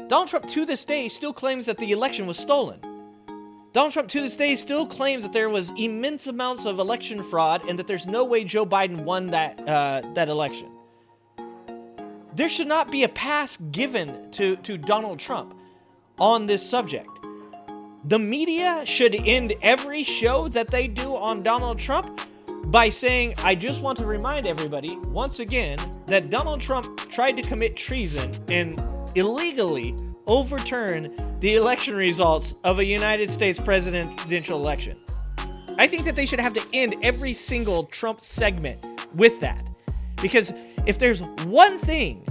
Donald Trump, to this day, still claims that the election was stolen. Donald Trump, to this day, still claims that there was immense amounts of election fraud and that there's no way Joe Biden won that election. There should not be a pass given to Donald Trump on this subject. The media should end every show that they do on Donald Trump by saying, I just want to remind everybody, once again, that Donald Trump tried to commit treason and illegally overturn the election results of a United States presidential election. I think that they should have to end every single Trump segment with that. Because if there's one thing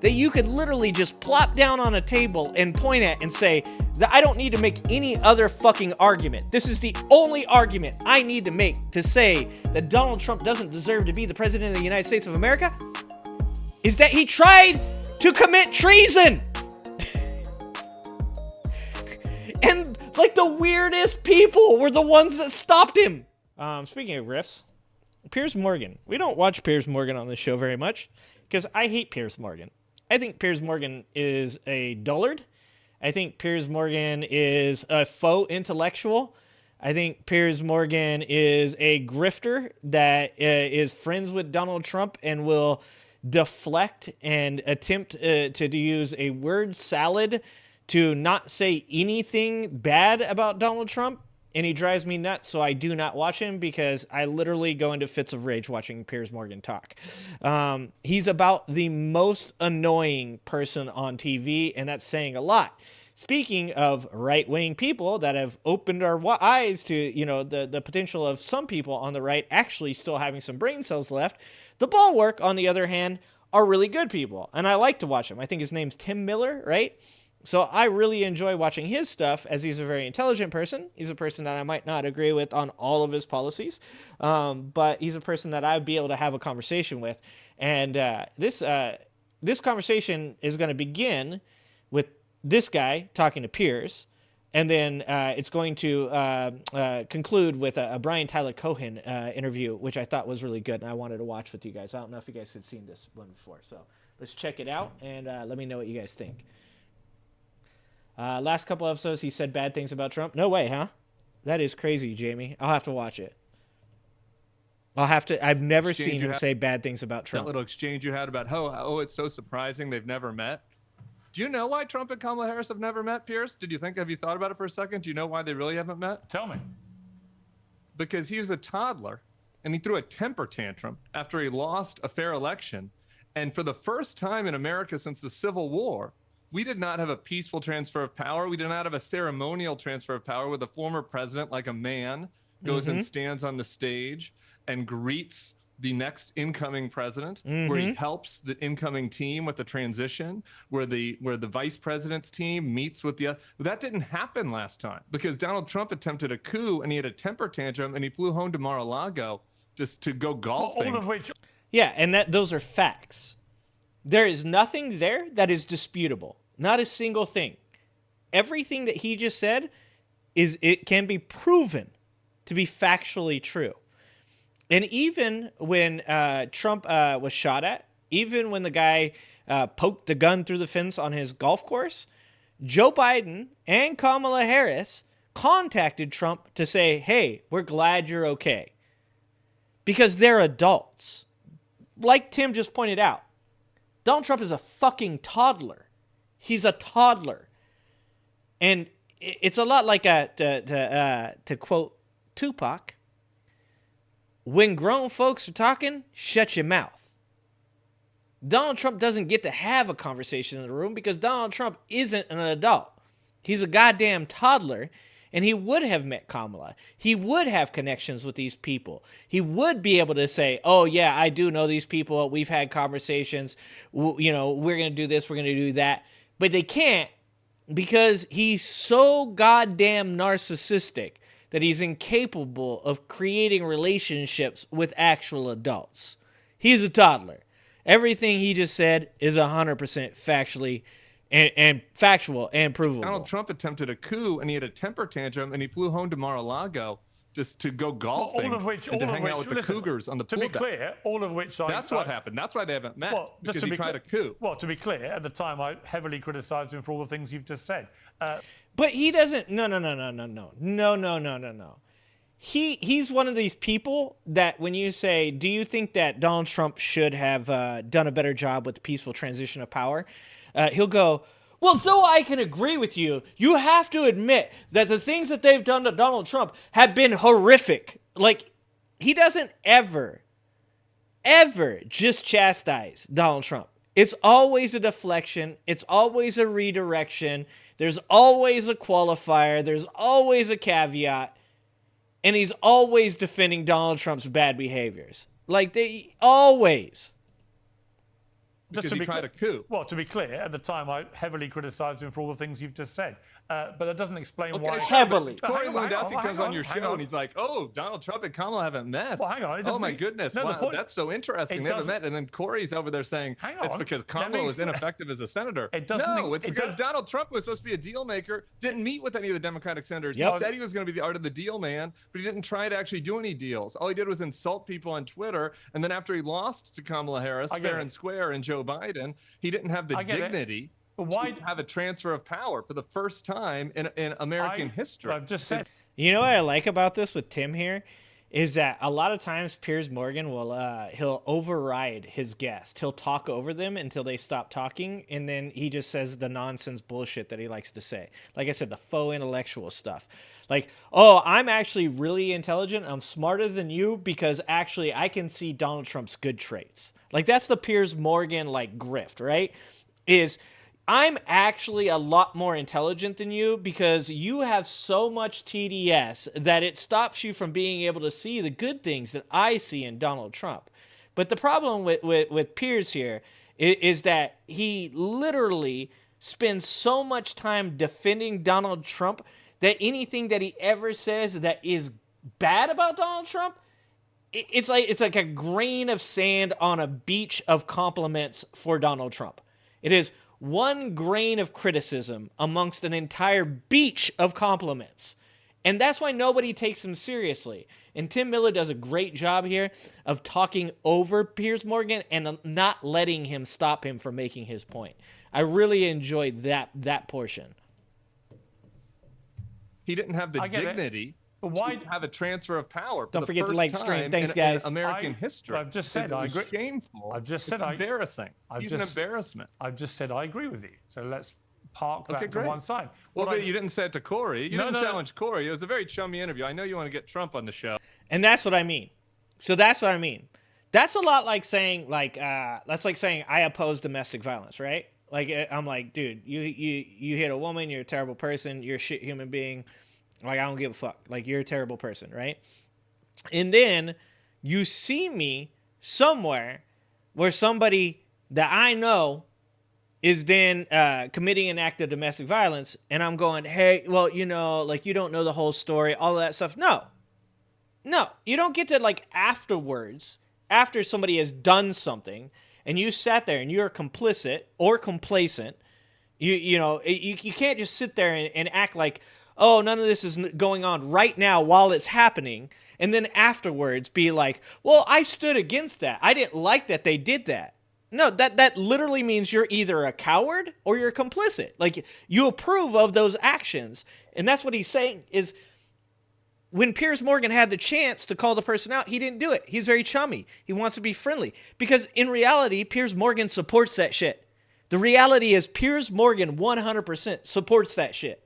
that you could literally just plop down on a table and point at and say that I don't need to make any other fucking argument. This is the only argument I need to make to say that Donald Trump doesn't deserve to be the president of the United States of America, is that he tried to commit treason. And like the weirdest people were the ones that stopped him. Speaking of riffs, Piers Morgan. We don't watch Piers Morgan on this show very much because I hate Piers Morgan. I think Piers Morgan is a dullard. I think Piers Morgan is a faux intellectual. I think Piers Morgan is a grifter that is friends with Donald Trump and will deflect and attempt to use a word salad to not say anything bad about Donald Trump. And he drives me nuts, so I do not watch him because I literally go into fits of rage watching Piers Morgan talk. He's about the most annoying person on TV, and that's saying a lot. Speaking of right-wing people that have opened our eyes to, you know, the potential of some people on the right actually still having some brain cells left, the Bulwark, on the other hand, are really good people, and I like to watch them. I think his name's Tim Miller, right? So I really enjoy watching his stuff as he's a very intelligent person. He's a person that I might not agree with on all of his policies, but he's a person that I'd be able to have a conversation with. And this conversation is going to begin with this guy talking to Piers, and then it's going to conclude with a Brian Tyler Cohen interview, which I thought was really good, and I wanted to watch with you guys. I don't know if you guys had seen this one before, so let's check it out, and let me know what you guys think. Last couple episodes, he said bad things about Trump. No way, huh? That is crazy, Jamie. I'll have to watch it. I've never seen him say bad things about Trump. That little exchange you had about, oh, it's so surprising they've never met. Do you know why Trump and Kamala Harris have never met, Piers? Have you thought about it for a second? Do you know why they really haven't met? Tell me. Because he was a toddler, and he threw a temper tantrum after he lost a fair election. And for the first time in America since the Civil War, we did not have a peaceful transfer of power. We did not have a ceremonial transfer of power where the former president, like a man, goes and stands on the stage and greets the next incoming president, where he helps the incoming team with the transition, where the vice president's team meets with the. That didn't happen last time because Donald Trump attempted a coup and he had a temper tantrum and he flew home to Mar-a-Lago just to go golfing. Yeah, and those are facts. There is nothing there that is disputable. Not a single thing. Everything that he just said it can be proven to be factually true. And even when Trump was shot at, even when the guy poked the gun through the fence on his golf course, Joe Biden and Kamala Harris contacted Trump to say, hey, we're glad you're okay. Because they're adults. Like Tim just pointed out, Donald Trump is a fucking toddler. He's a toddler. And it's a lot like to quote Tupac, when grown folks are talking, shut your mouth. Donald Trump doesn't get to have a conversation in the room because Donald Trump isn't an adult. He's a goddamn toddler, and he would have met Kamala. He would have connections with these people. He would be able to say, oh, yeah, I do know these people. We've had conversations. You know, we're going to do this. We're going to do that. But they can't because he's so goddamn narcissistic that he's incapable of creating relationships with actual adults. He's a toddler. Everything he just said is 100% factually and factual and provable. Donald Trump attempted a coup and he had a temper tantrum and he flew home to Mar-a-Lago just to go golfing and to hang out with the Cougars on the pool deck. To be clear, all of which That's what happened. That's why they haven't met, because he tried a coup. Well, to be clear, at the time, I heavily criticized him for all the things you've just said. But he doesn't. No. He's one of these people that when you say, do you think that Donald Trump should have done a better job with the peaceful transition of power? He'll go, well, though I can agree with you, you have to admit that the things that they've done to Donald Trump have been horrific. Like, he doesn't ever just chastise Donald Trump. It's always a deflection. It's always a redirection. There's always a qualifier. There's always a caveat. And he's always defending Donald Trump's bad behaviors. Like, they always. Because he tried a coup. Well, to be clear, at the time, I heavily criticized him for all the things you've just said. But that doesn't explain why. Heavily. Corey Lewandowski comes on your show and he's like, oh, Donald Trump and Kamala haven't met. Well, hang on. Oh, my goodness. No, wow, that's so interesting. They haven't met. And then Corey's over there saying, it's because Kamala was ineffective as a senator. No, it's because Donald Trump was supposed to be a deal maker, didn't meet with any of the Democratic senators. He said he was going to be the art of the deal man, but he didn't try to actually do any deals. All he did was insult people on Twitter. And then after he lost to Kamala Harris, fair and square, and Joe Biden, he didn't have the dignity to have a transfer of power for the first time in American history. I've just said. You know what I like about this with Tim here is that a lot of times Piers Morgan will he'll override his guest. He'll talk over them until they stop talking, and then he just says the nonsense bullshit that he likes to say. Like I said, the faux intellectual stuff. Like, oh, I'm actually really intelligent. I'm smarter than you because actually I can see Donald Trump's good traits. Like, that's the Piers Morgan, like, grift, right? Is I'm actually a lot more intelligent than you because you have so much TDS that it stops you from being able to see the good things that I see in Donald Trump. But the problem with Piers here is that he literally spends so much time defending Donald Trump that anything that he ever says that is bad about Donald Trump, it's like a grain of sand on a beach of compliments for Donald Trump. It is one grain of criticism amongst an entire beach of compliments. And that's why nobody takes him seriously. And Tim Miller does a great job here of talking over Piers Morgan and not letting him stop him from making his point. I really enjoyed that portion. He didn't have the dignity to have a transfer of power. Don't forget to like stream. Thanks, guys. In American history. I've just said I agree. Shameful. I've just said it's embarrassing. He's an embarrassment. I've just said I agree with you. So let's park that to one side. Well, but you didn't say it to Corey. You didn't challenge Corey. It was a very chummy interview. I know you want to get Trump on the show. And that's what I mean. So that's what I mean. That's a lot like saying, that's like saying I oppose domestic violence, right? Like, I'm like, dude, you hit a woman, you're a terrible person, you're a shit human being. Like, I don't give a fuck. Like, you're a terrible person, right? And then you see me somewhere where somebody that I know is then committing an act of domestic violence, and I'm going, hey, well, you know, like, you don't know the whole story, all of that stuff. No, you don't get to, like, afterwards, after somebody has done something, and you sat there and you're complicit or complacent, you can't just sit there and act like, oh, none of this is going on right now while it's happening, and then afterwards be like, well, I stood against that. I didn't like that they did that. No, that literally means you're either a coward or you're complicit. Like, you approve of those actions. And that's what he's saying is when Piers Morgan had the chance to call the person out, he didn't do it. He's very chummy. He wants to be friendly. Because in reality, Piers Morgan supports that shit. The reality is Piers Morgan 100% supports that shit.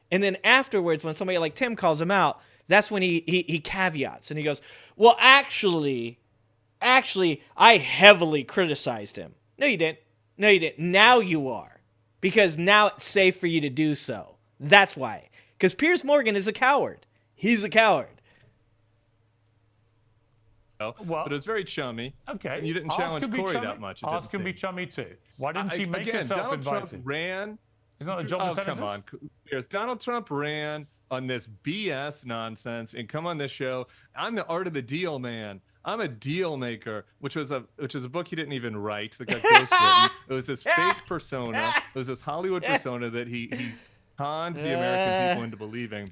And then afterwards, when somebody like Tim calls him out, that's when he caveats. And he goes, well, actually, I heavily criticized him. No, you didn't. Now you are. Because now it's safe for you to do so. That's why. Because Piers Morgan is a coward. He's a coward. Well, but it was very chummy. Okay. And you didn't challenge Corey that much. Ours can be chummy too. Why didn't she make herself Donald invited? Trump ran. Isn't that the job of senators? Come on. Donald Trump ran on this BS nonsense and come on this show. I'm the art of the deal man. I'm a deal maker, which was a book he didn't even write. The guy ghostwritten. It was this fake persona. It was this Hollywood persona that he conned the American people into believing.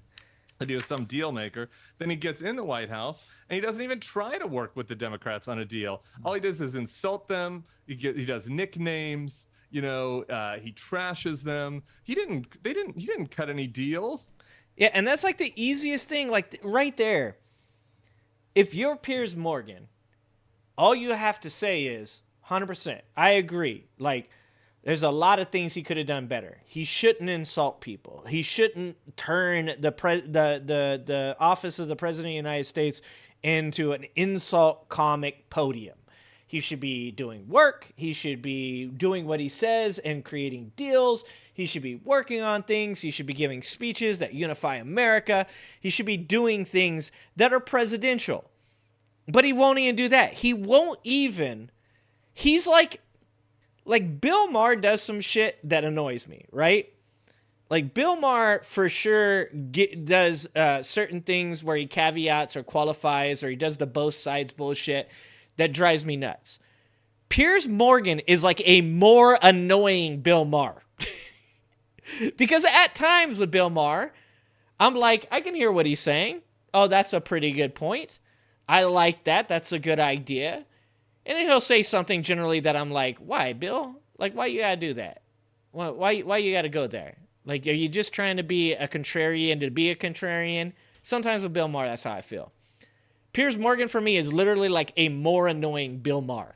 that he was some deal maker. Then he gets in the White House and he doesn't even try to work with the Democrats on a deal. All he does is insult them. He does nicknames. He trashes them. He didn't cut any deals. Yeah, and that's like the easiest thing, like right there. If you're Piers Morgan, all you have to say is 100%. I agree. Like, there's a lot of things he could have done better. He shouldn't insult people. He shouldn't turn the office of the President of the United States into an insult comic podium. He should be doing work. He should be doing what he says and creating deals. He should be working on things. He should be giving speeches that unify America. He should be doing things that are presidential. But he won't even do that. He won't even. He's like Bill Maher does some shit that annoys me, right? Like Bill Maher for sure does certain things where he caveats or qualifies or he does the both sides bullshit that drives me nuts. Piers Morgan is like a more annoying Bill Maher. Because at times with Bill Maher, I'm like, I can hear what he's saying. Oh, that's a pretty good point. I like that. That's a good idea. And then he'll say something generally that I'm like, why, Bill? Like, why you gotta do that? Why you gotta go there? Like, are you just trying to be a contrarian to be a contrarian? Sometimes with Bill Maher, that's how I feel. Piers Morgan for me is literally like a more annoying Bill Maher.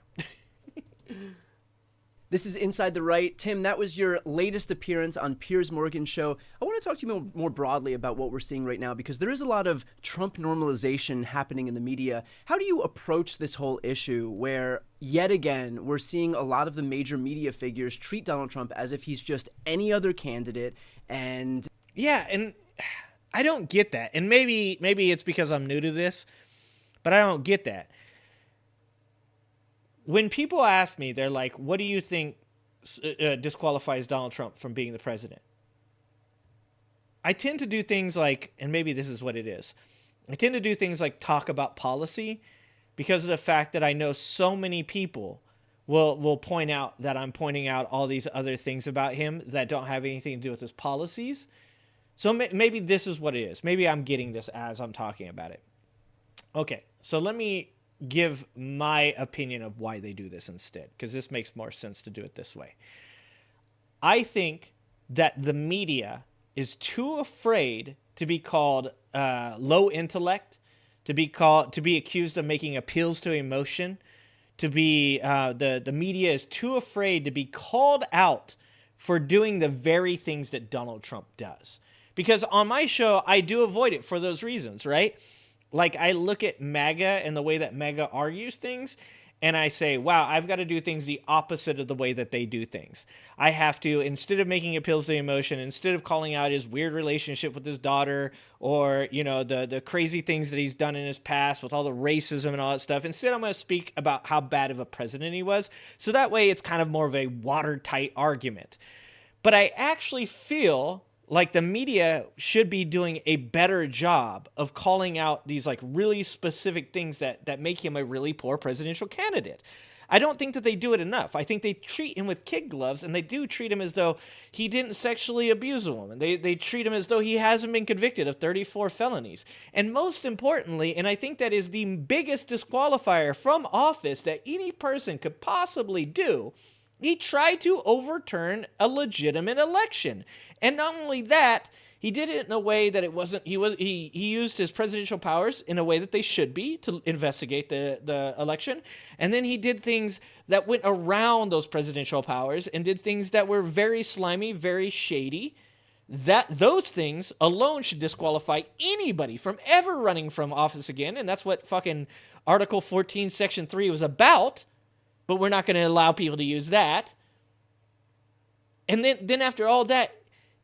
This is Inside the Right. Tim, that was your latest appearance on Piers Morgan's show. I want to talk to you more broadly about what we're seeing right now because there is a lot of Trump normalization happening in the media. How do you approach this whole issue where, yet again, we're seeing a lot of the major media figures treat Donald Trump as if he's just any other candidate and... Yeah, and I don't get that. And maybe it's because I'm new to this, but I don't get that. When people ask me, they're like, what do you think disqualifies Donald Trump from being the president? I tend to do things like, and maybe this is what it is, I tend to do things like talk about policy because of the fact that I know so many people will point out that I'm pointing out all these other things about him that don't have anything to do with his policies. So maybe this is what it is. Maybe I'm getting this as I'm talking about it. Okay, so let me give my opinion of why they do this instead, because this makes more sense to do it this way. I think that the media is too afraid to be called low intellect, to be accused of making appeals to emotion, to be the media is too afraid to be called out for doing the very things that Donald Trump does. Because on my show, I do avoid it for those reasons, right? Like, I look at MAGA and the way that MAGA argues things, and I say, wow, I've got to do things the opposite of the way that they do things. I have to, instead of making appeals to emotion, instead of calling out his weird relationship with his daughter or, the crazy things that he's done in his past with all the racism and all that stuff, instead I'm going to speak about how bad of a president he was. So that way it's kind of more of a watertight argument. But I actually feel like the media should be doing a better job of calling out these like really specific things that make him a really poor presidential candidate. I don't think that they do it enough. I think they treat him with kid gloves, and they do treat him as though he didn't sexually abuse a woman. They treat him as though he hasn't been convicted of 34 felonies. And most importantly, and I think that is the biggest disqualifier from office that any person could possibly do, he tried to overturn a legitimate election. And not only that, he did it in a way that it wasn't, he used his presidential powers in a way that they should be to investigate the election. And then he did things that went around those presidential powers and did things that were very slimy, very shady. Those things alone should disqualify anybody from ever running from office again. And that's what fucking Article 14, Section 3 was about. But we're not going to allow people to use that. And then after all that,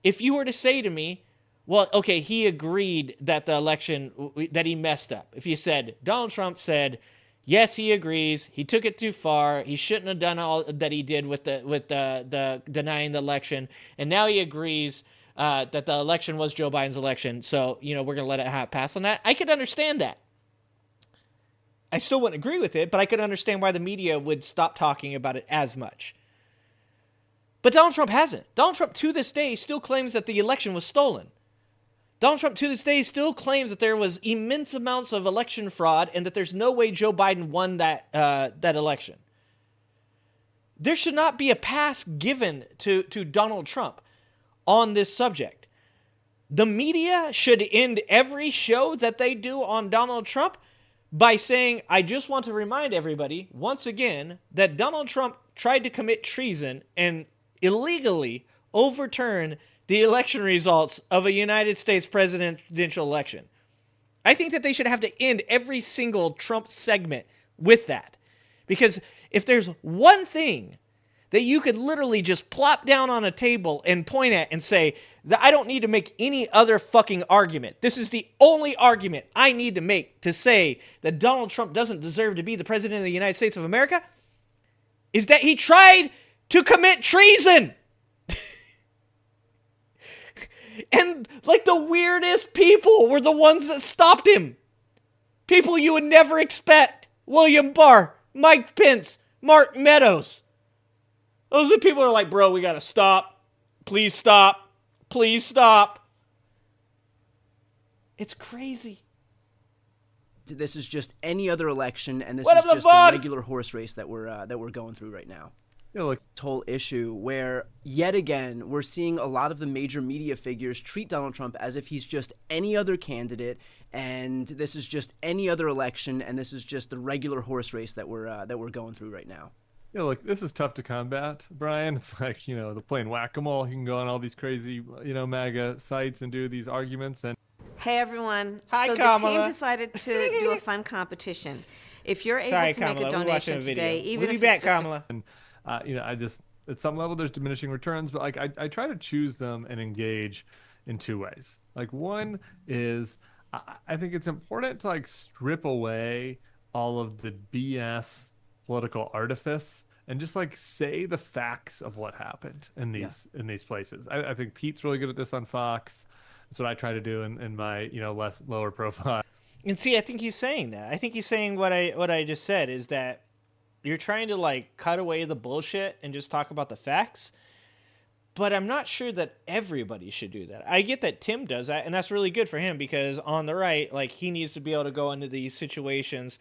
if you were to say to me, well, okay, he agreed that the election, that he messed up. If you said, Donald Trump said, yes, he agrees, he took it too far, he shouldn't have done all that he did with the denying the election, and now he agrees that the election was Joe Biden's election, so, we're going to let it pass on that. I could understand that. I still wouldn't agree with it, but I could understand why the media would stop talking about it as much. But Donald Trump hasn't. Donald Trump, to this day, still claims that the election was stolen. Donald Trump to this day still claims that there was immense amounts of election fraud and that there's no way Joe Biden won that election. There should not be a pass given to Donald Trump on this subject. The media should end every show that they do on Donald Trump by saying, I just want to remind everybody once again that Donald Trump tried to commit treason and illegally overturn the election results of a United States presidential election. I think that they should have to end every single Trump segment with that. Because if there's one thing that you could literally just plop down on a table and point at and say, that I don't need to make any other fucking argument. This is the only argument I need to make to say that Donald Trump doesn't deserve to be the president of the United States of America, is that he tried to commit treason. And like the weirdest people were the ones that stopped him. People you would never expect. William Barr, Mike Pence, Mark Meadows. Those are the people who are like, bro, we got to stop. Please stop. Please stop. It's crazy. This is just any other election, and this What is up, just LeVon? the regular horse race that we're going through right now. Yeah, look, This whole issue where, yet again, we're seeing a lot of the major media figures treat Donald Trump as if he's just any other candidate, and this is just any other election, and this is just the regular horse race that we're going through right now. yeah, look, this is tough to combat, Brian. It's like, they're playing whack-a-mole. You can go on all these crazy, MAGA sites and do these arguments. And Hey everyone. Hi, so Kamala. the team decided to do a fun competition. If you're able Sorry, to make Kamala. a We're watching donation a video. today, even We'll be if back, it's just Kamala. I just, at some level, there's diminishing returns, but like I try to choose them and engage in two ways. Like one is I think it's important to like strip away all of the BS political artifice and just like say the facts of what happened in these places. I think Pete's really good at this on Fox. That's what I try to do in my lower profile. And see, I think he's saying that. I think he's saying what I just said is that you're trying to like cut away the bullshit and just talk about the facts. But I'm not sure that everybody should do that. I get that Tim does that, and that's really good for him because on the right, like he needs to be able to go into these situations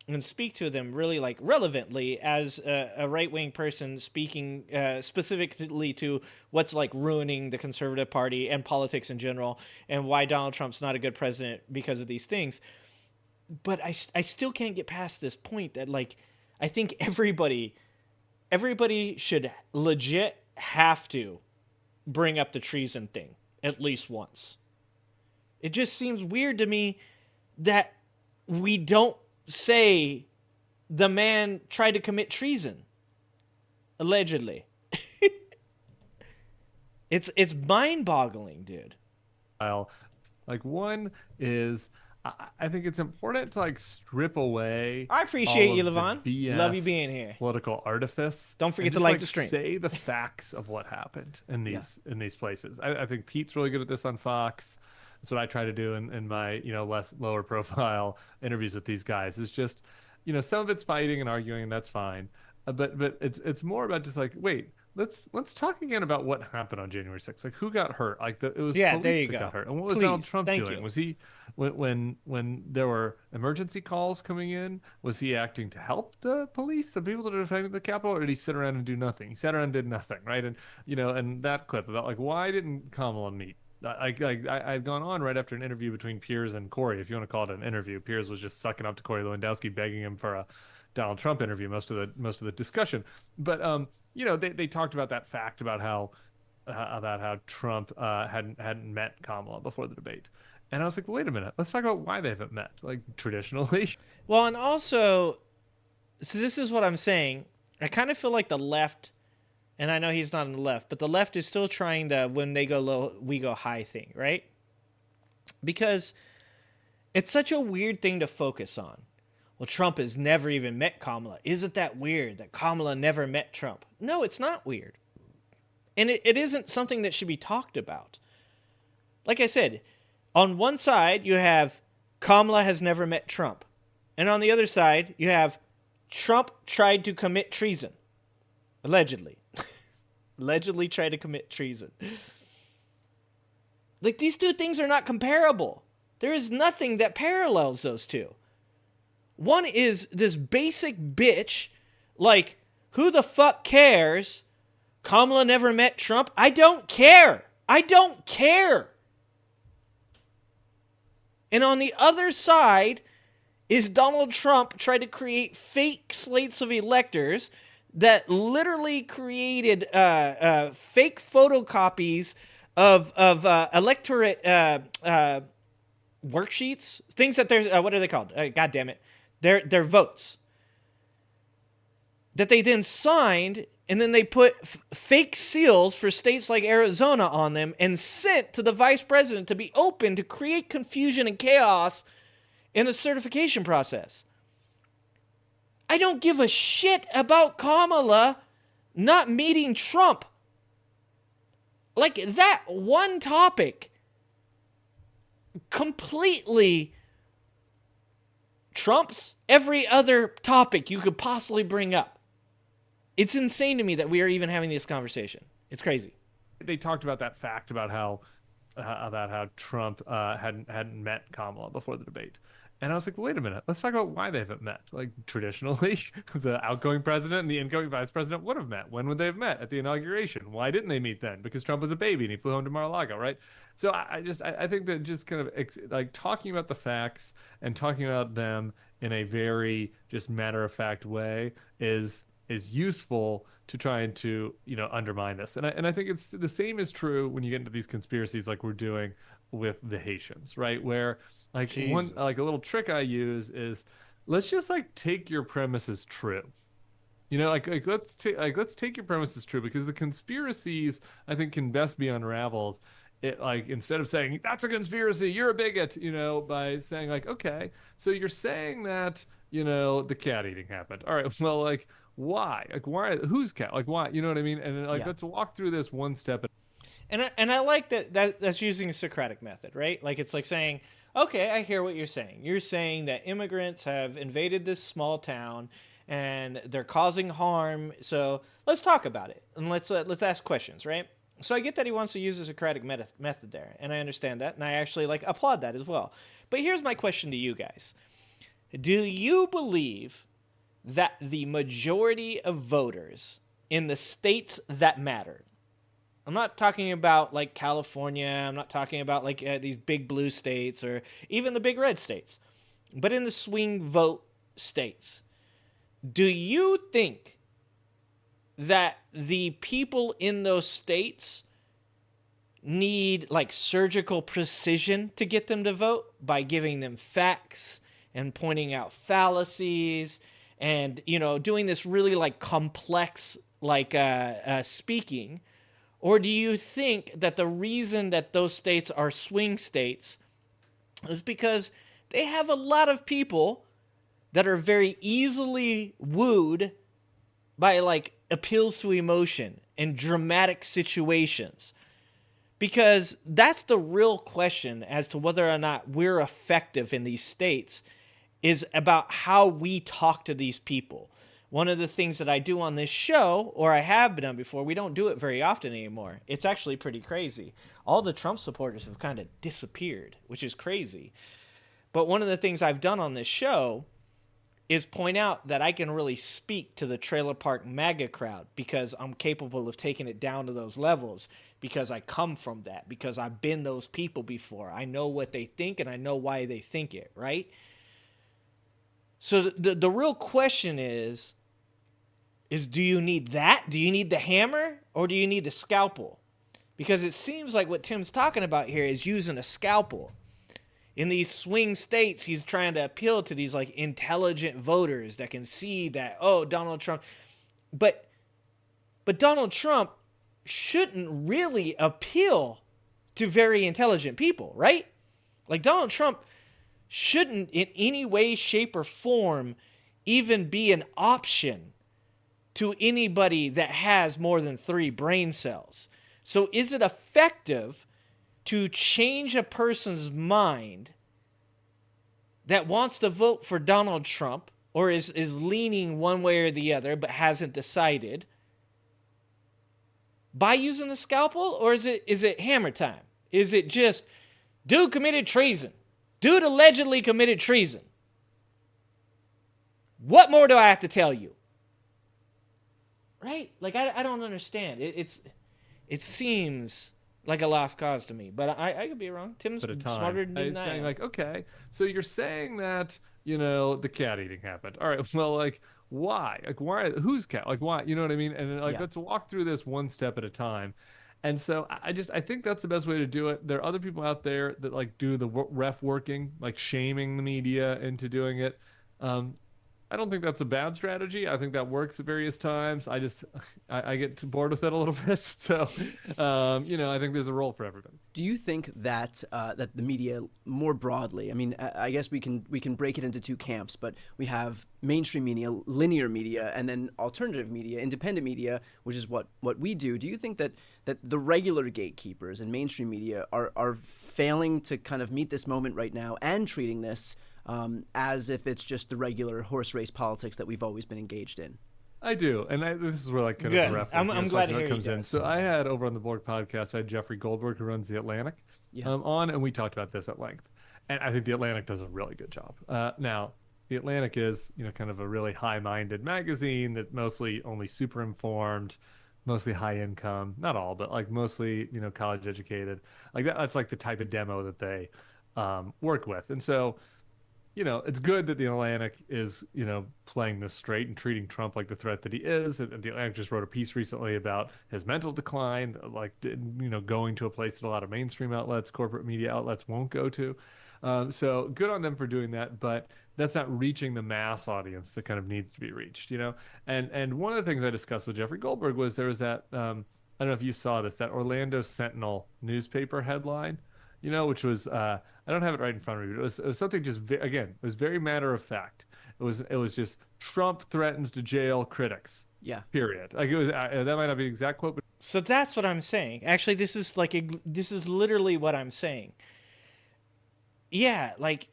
and speak to them really like relevantly as a right-wing person speaking specifically to what's like ruining the conservative party and politics in general and why Donald Trump's not a good president because of these things. But I still can't get past this point that like I think everybody should legit have to bring up the treason thing at least once. It just seems weird to me that we don't say the man tried to commit treason. Allegedly. It's mind-boggling, dude. Like one is I think it's important to like strip away. I appreciate all you, of the LeVon. BS Love you being here. Political artifice. Don't forget and to just, like the stream. Say the facts of what happened in these places. I think Pete's really good at this on Fox. That's what I try to do in my lower profile interviews with these guys. Is just some of it's fighting and arguing, and that's fine. But it's more about just like wait. Let's talk again about what happened on January 6th. Like who got hurt? Like it was there police you that go. got hurt. And what was Please, Donald Trump thank doing? you. Was he when there were emergency calls coming in? Was he acting to help the police, the people that are defending the Capitol, or did he sit around and do nothing? He sat around and did nothing, right? And and that clip about like why didn't Kamala meet? I've gone on right after an interview between Piers and Corey, if you want to call it an interview. Piers was just sucking up to Corey Lewandowski, begging him for a Donald Trump interview most of the discussion. But they talked about that fact about how Trump hadn't met Kamala before the debate. And I was like, well, wait a minute, let's talk about why they haven't met, like traditionally. Well, and also, so this is what I'm saying. I kind of feel like the left, and I know he's not on the left, but the left is still trying the when they go low, we go high thing, right? Because it's such a weird thing to focus on. Well, Trump has never even met Kamala. Isn't that weird that Kamala never met Trump? No, it's not weird. And it isn't something that should be talked about. Like I said, on one side, you have Kamala has never met Trump. And on the other side, you have Trump tried to commit treason. Allegedly. Allegedly tried to commit treason. Like, these two things are not comparable. There is nothing that parallels those two. One is this basic bitch, like, who the fuck cares? Kamala never met Trump. I don't care. I don't care. And on the other side is Donald Trump trying to create fake slates of electors that literally created fake photocopies of electorate worksheets, things that there's what are they called? God damn it, they're votes that they then signed, and then they put fake seals for states like Arizona on them and sent to the vice president to be open to create confusion and chaos in the certification process. I don't give a shit about Kamala not meeting Trump. Like, that one topic completely trumps every other topic you could possibly bring up. It's insane to me that we are even having this conversation. It's crazy. They talked about that fact about how Trump hadn't met Kamala before the debate. And I was like, wait a minute, let's talk about why they haven't met. Like, traditionally, the outgoing president and the incoming vice president would have met. When would they have met? At the inauguration. Why didn't they meet then? Because Trump was a baby and he flew home to Mar-a-Lago, right? So I think that just kind of like talking about the facts and talking about them in a very just matter-of-fact way is useful to trying to, undermine this. And I think it's the same is true when you get into these conspiracies like we're doing with the Haitians, right? Where like Jesus. a little trick I use is let's just like take your premise as true. Let's take your premise as true, because the conspiracies I think can best be unraveled. It like instead of saying that's a conspiracy, you're a bigot, by saying like, okay, so you're saying that, the cat eating happened. All right, well, like why? Like why? Whose cat? Like why? You know what I mean? And like let's walk through this one step. And I like that's using a Socratic method, right? Like, it's like saying, okay, I hear what you're saying. You're saying that immigrants have invaded this small town and they're causing harm. So let's talk about it and let's ask questions, right? So I get that he wants to use the Socratic method there, and I understand that, and I actually like applaud that as well. But here's my question to you guys: do you believe that the majority of voters in the states that matter? I'm not talking about like California. I'm not talking about like these big blue states or even the big red states. But in the swing vote states, do you think that the people in those states need like surgical precision to get them to vote by giving them facts and pointing out fallacies and, doing this really like complex like speaking? Or do you think that the reason that those states are swing states is because they have a lot of people that are very easily wooed by like appeals to emotion and dramatic situations? Because that's the real question as to whether or not we're effective in these states, is about how we talk to these people. One of the things that I do on this show, or I have done before, we don't do it very often anymore. It's actually pretty crazy. All the Trump supporters have kind of disappeared, which is crazy. But one of the things I've done on this show is point out that I can really speak to the trailer park MAGA crowd because I'm capable of taking it down to those levels, because I come from that, because I've been those people before. I know what they think and I know why they think it, right? So the real question is do you need that? Do you need the hammer or do you need the scalpel? Because it seems like what Tim's talking about here is using a scalpel. In these swing states, he's trying to appeal to these like intelligent voters that can see that, oh, Donald Trump. But Donald Trump shouldn't really appeal to very intelligent people, right? Like, Donald Trump shouldn't in any way, shape, or form even be an option to anybody that has more than 3 brain cells. So is it effective to change a person's mind that wants to vote for Donald Trump or is leaning one way or the other but hasn't decided by using the scalpel, or is it hammer time? Is it just dude committed treason? Dude allegedly committed treason. What more do I have to tell you? Right? Like, I don't understand. It seems like a lost cause to me, but I could be wrong. Tim's smarter than I'm I saying am. like, okay, so you're saying that, you know, the cat eating happened. All right, well, like, why? Like, why? Whose cat? Like, why? You know what I mean? And like, Yeah. let's walk through this one step at a time. And so I think that's the best way to do it. There are other people out there that like do the ref working, like shaming the media into doing it. I don't think that's a bad strategy. I think that works at various times. I get bored with it a little bit. So, you know, I think there's a role for everybody. Do you think that that the media more broadly, I mean, I guess we can break it into two camps, but we have mainstream media, linear media, and then alternative media, independent media, which is what we do. Do you think that the regular gatekeepers and mainstream media are failing to kind of meet this moment right now and treating this as if it's just the regular horse race politics that we've always been engaged in? I do, and this is where like kind Good. of the ref I'm glad to hear you comes in. guys. So I had over on the Bulwark podcast, I had Jeffrey Goldberg, who runs the Atlantic, on, and we talked about this at length. And I think the Atlantic does a really good job. Now, the Atlantic is, you know, kind of a really high-minded magazine that mostly only super informed, mostly high income, not all, but like mostly, you know, college educated. Like that's like the type of demo that they work with, and so. You know, it's good that the Atlantic is, you know, playing this straight and treating Trump like the threat that he is. And the Atlantic just wrote a piece recently about his mental decline, like, you know, going to a place that a lot of mainstream outlets, corporate media outlets won't go to. So good on them for doing that, but that's not reaching the mass audience that kind of needs to be reached, you know? And one of the things I discussed with Jeffrey Goldberg was there was that, I don't know if you saw this, that Orlando Sentinel newspaper headline, you know, which was, I don't have it right in front of me, but it was something just, again, it was very matter of fact. It was just Trump threatens to jail critics. Yeah. Period. Like it was, that might not be the exact quote, but So that's what I'm saying. Actually, this is literally what I'm saying. Yeah, like,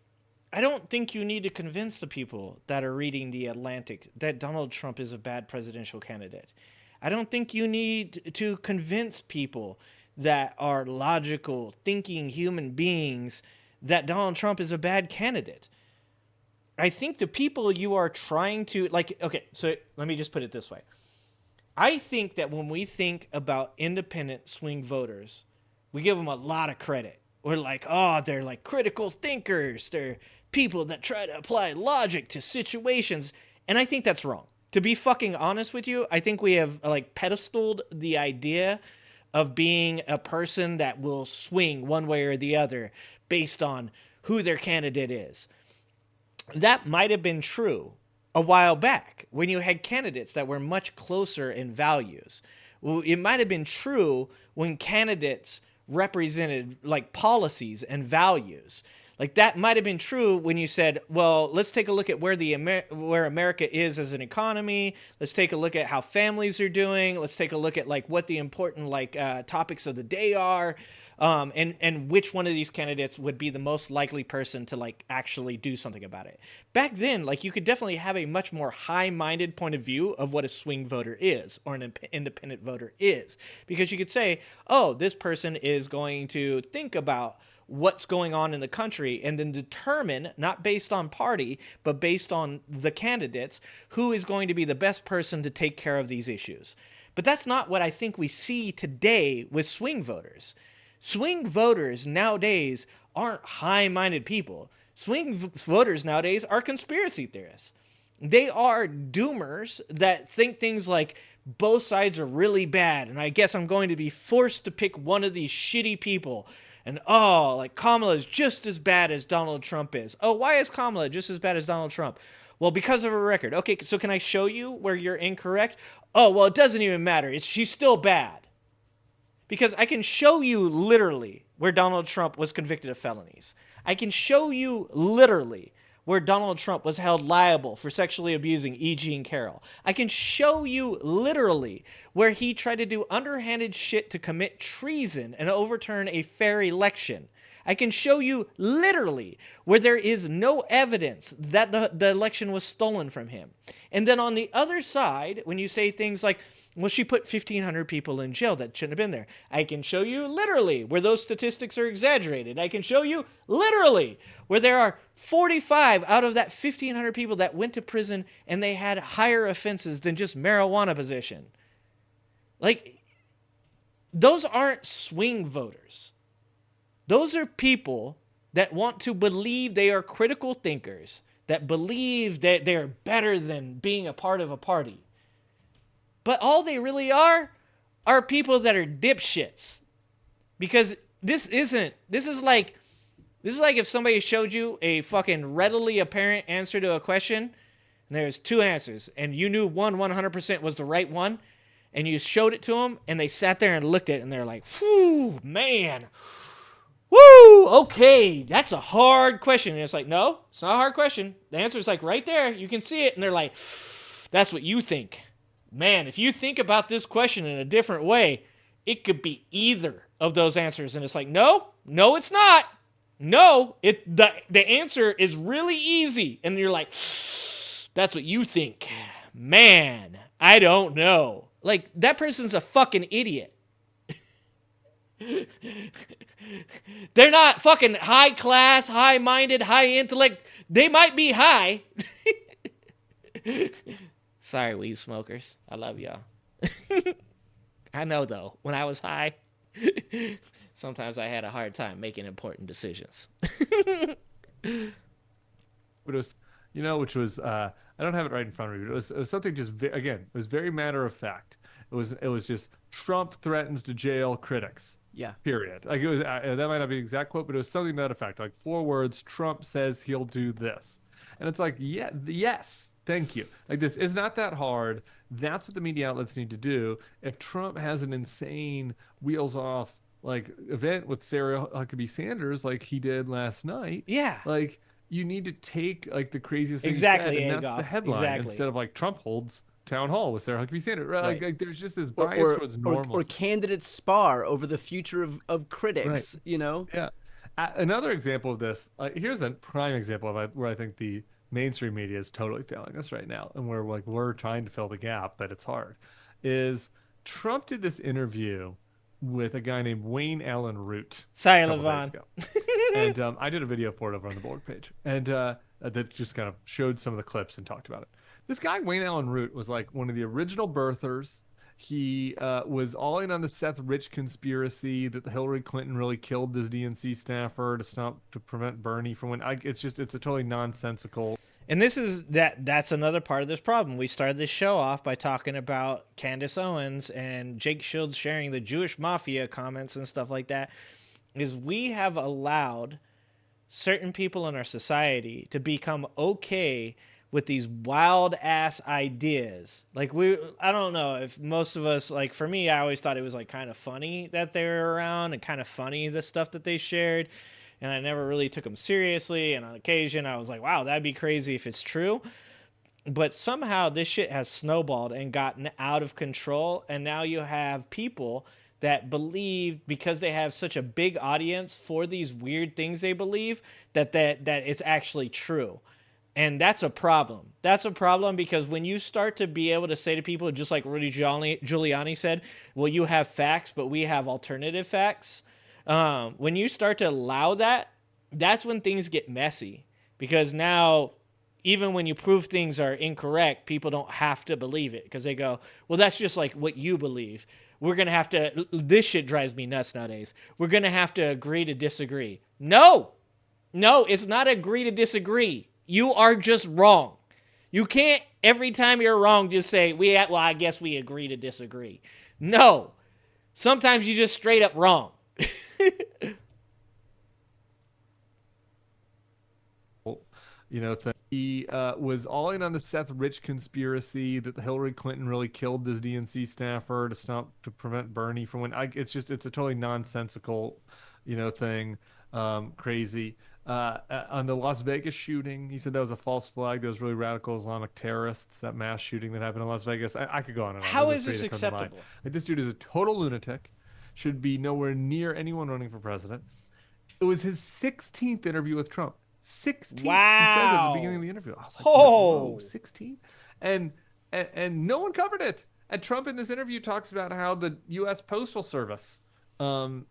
I don't think you need to convince the people that are reading The Atlantic that Donald Trump is a bad presidential candidate. I don't think you need to convince people that are logical, thinking human beings that Donald Trump is a bad candidate. I think the people you are trying to, like, okay, so let me just put it this way. I think that when we think about independent swing voters, we give them a lot of credit. We're like, oh, they're like critical thinkers. They're people that try to apply logic to situations. And I think that's wrong. To be fucking honest with you, I think we have like pedestaled the idea of being a person that will swing one way or the other based on who their candidate is. That might have been true a while back when you had candidates that were much closer in values. Well, it might have been true when candidates represented like policies and values. Like that might have been true when you said, well, let's take a look at where where America is as an economy. Let's take a look at how families are doing. Let's take a look at like what the important like topics of the day are. And which one of these candidates would be the most likely person to like actually do something about it. Back then, like you could definitely have a much more high-minded point of view of what a swing voter is or an independent voter is, because you could say, oh, this person is going to think about what's going on in the country and then determine, not based on party, but based on the candidates, who is going to be the best person to take care of these issues. But that's not what I think we see today with swing voters. Swing voters nowadays aren't high-minded people. Swing voters nowadays are conspiracy theorists. They are doomers that think things like both sides are really bad, and I guess I'm going to be forced to pick one of these shitty people. And oh, like Kamala is just as bad as Donald Trump is. Oh, why is Kamala just as bad as Donald Trump? Well, because of her record. Okay, so can I show you where you're incorrect? Oh, well, it doesn't even matter. She's still bad. Because I can show you literally where Donald Trump was convicted of felonies. I can show you literally where Donald Trump was held liable for sexually abusing E. Jean Carroll. I can show you literally where he tried to do underhanded shit to commit treason and overturn a fair election. I can show you literally where there is no evidence that the election was stolen from him. And then on the other side, when you say things like, Well, she put 1,500 people in jail that shouldn't have been there. I can show you literally where those statistics are exaggerated. I can show you literally where there are 45 out of that 1,500 people that went to prison and they had higher offenses than just marijuana possession. Like, those aren't swing voters. Those are people that want to believe they are critical thinkers, that believe that they're better than being a part of a party. But all they really are people that are dipshits. Because this is like if somebody showed you a fucking readily apparent answer to a question, and there's two answers, and you knew one 100% was the right one, and you showed it to them, and they sat there and looked at it, and they're like, whew, man, woo, okay, that's a hard question. And it's like, no, it's not a hard question. The answer is like right there. You can see it, and they're like, that's what you think. Man, if you think about this question in a different way, it could be either of those answers. And it's like, no, it's not. No, the answer is really easy. And you're like, that's what you think. Man, I don't know. Like, that person's a fucking idiot. They're not fucking high class, high-minded, high intellect. They might be high. Sorry, weed smokers. I love y'all. I know, though, when I was high, sometimes I had a hard time making important decisions. But it was, which was, I don't have it right in front of me, but it was something just, again, it was very matter of fact. It was just Trump threatens to jail critics. Yeah. Period. Like, it was, that might not be the exact quote, but it was something to that effect. Like, 4 words, Trump says he'll do this. And it's like, yeah, yes. Thank you. Like, this is not that hard. That's what the media outlets need to do. If Trump has an insane wheels off like event with Sarah Huckabee Sanders like he did last night, yeah, like, you need to take like the craziest thing exactly, he said, and that's the headline instead of like Trump holds town hall with Sarah Huckabee Sanders. Right? Like there's just this bias towards normal. Or candidates spar over the future of critics. Right. Yeah. Another example of this. Here's a prime example of where I think the mainstream media is totally failing us right now, and we're trying to fill the gap, but it's hard. Is Trump did this interview with a guy named Wayne Allen Root. Sorry, Levon. And I did a video for it over on the Bulwark page, and that just kind of showed some of the clips and talked about it. This guy Wayne Allen Root was like one of the original birthers. He was all in on the Seth Rich conspiracy that Hillary Clinton really killed this DNC staffer to prevent Bernie from winning. It's a totally nonsensical. And that's another part of this problem. We started this show off by talking about Candace Owens and Jake Shields sharing the Jewish mafia comments and stuff like that. Is we have allowed certain people in our society to become okay with these wild ass ideas. Like I don't know if most of us, like for me, I always thought it was like kind of funny that they were around and kind of funny the stuff that they shared. And I never really took them seriously. And on occasion I was like, wow, that'd be crazy if it's true. But somehow this shit has snowballed and gotten out of control. And now you have people that believe, because they have such a big audience for these weird things they believe, that it's actually true. And that's a problem. That's a problem because when you start to be able to say to people, just like Rudy Giuliani said, well, you have facts, but we have alternative facts. When you start to allow that, that's when things get messy. Because now, even when you prove things are incorrect, people don't have to believe it. Because they go, well, that's just like what you believe. We're going to have to, this shit drives me nuts nowadays. We're going to have to agree to disagree. No, it's not agree to disagree. You are just wrong. You can't, every time you're wrong, just say, well, I guess we agree to disagree. No. Sometimes you just straight up wrong. He was all in on the Seth Rich conspiracy that Hillary Clinton really killed this DNC staffer to prevent Bernie from winning. It's a totally nonsensical, thing, crazy. On the Las Vegas shooting, he said that was a false flag. Those really radical Islamic terrorists, that mass shooting that happened in Las Vegas. I could go on and on. How is this acceptable? Like, this dude is a total lunatic, should be nowhere near anyone running for president. It was his 16th interview with Trump. 16. Wow. He says at the beginning of the interview. I was like, whoa, 16? And no one covered it. And Trump in this interview talks about how the U.S. Postal Service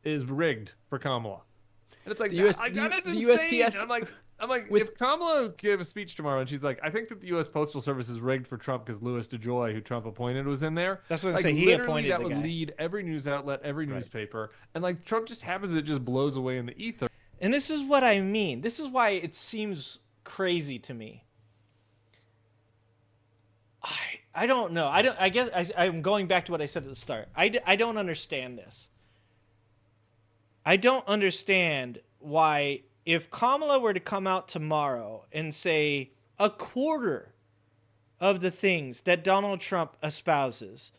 is rigged for Kamala. And it's like, that is the insane. USPS I'm like, if Kamala gave a speech tomorrow and she's like, I think that the U.S. Postal Service is rigged for Trump because Louis DeJoy, who Trump appointed, was in there. That's what I'm like, saying. He literally appointed that the would guy. lead every news outlet, every newspaper, and like Trump just happens, it just blows away in the ether. And this is what I mean. This is why it seems crazy to me. I don't know. I guess I'm going back to what I said at the start. I don't understand this. I don't understand why, if Kamala were to come out tomorrow and say a quarter of the things that Donald Trump espouses,